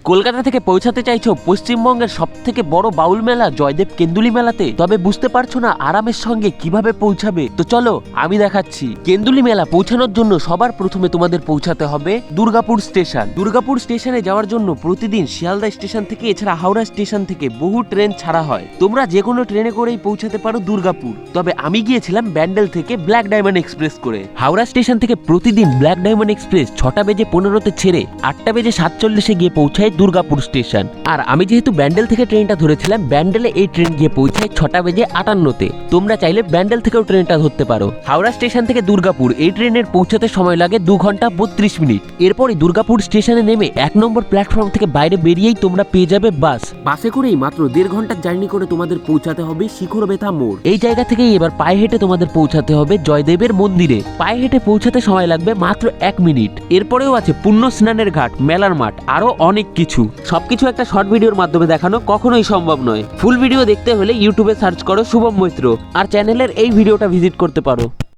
কলকাতা থেকে পৌঁছাতে চাইছো পশ্চিমবঙ্গের সবথেকে বড় বাউল মেলা জয়দেব কেন্দুলি মেলাতে, তবে বুঝতে পারছো না আরামের সঙ্গে কিভাবে পৌঁছাবে। তো চলো আমি দেখাচ্ছি। কেন্দুলি মেলা পৌঁছানোর জন্য সবার প্রথমে তোমাদের পৌঁছাতে হবে দুর্গাপুর স্টেশন। দুর্গাপুর স্টেশনে যাওয়ার জন্য প্রতিদিন শিয়ালদা স্টেশন থেকে এছাড়া হাওড়া স্টেশন থেকে বহু ট্রেন ছাড়া হয়। তোমরা যে কোনো ট্রেনে করেই পৌঁছাতে পারো দুর্গাপুর, তবে আমি গিয়েছিলাম ব্যান্ডেল থেকে ব্ল্যাক ডায়মন্ড এক্সপ্রেস করে। হাওড়া স্টেশন থেকে প্রতিদিন ব্ল্যাক ডায়মন্ড এক্সপ্রেস 6টা বেজে 15-তে ছেড়ে 8টা বেজে 47-এ গিয়ে পৌঁছায় দুর্গাপুর স্টেশন। আর আমি যেহেতু ব্যান্ডেল থেকে ট্রেনটা ধরেছিলাম, ব্যান্ডেলে এই ট্রেন গিয়ে পৌঁছায় 6টা বেজে 58-তে। তোমরা চাইলে ব্যান্ডেল থেকেও ট্রেনটা ধরতে পারো। হাওড়া স্টেশন থেকে দুর্গাপুর এই ট্রেনের পৌঁছাতে সময় লাগে 2 ঘন্টা 32 মিনিট। এরপরই দুর্গাপুর স্টেশনে নেমে 1 নম্বর প্ল্যাটফর্ম থেকে বাইরে বেরিয়েই তোমরা পেয়ে যাবে বাস। বাসে করেই মাত্র 1.5 ঘন্টার জার্নি করে তোমাদের পৌঁছাতে হবে শিখরবেথা মোড়। এই জায়গা থেকেই এবার পায়ে হেঁটে তোমাদের পৌঁছাতে হবে জয়দেবের মন্দিরে। পায়ে হেঁটে পৌঁছাতে সময় লাগবে মাত্র 1 মিনিট। এরপরেও আছে পুণ্য স্নানের ঘাট, মেলার মাঠ, আরো অনেক কিছু। সবকিছু একটা শর্ট ভিডিওর মাধ্যমে দেখানো কখনোই সম্ভব নয়। ফুল ভিডিও দেখতে হলে ইউটিউবে সার্চ করো শুভম মৈত্র, আর চ্যানেলের এই ভিডিওটা ভিজিট করতে পারো।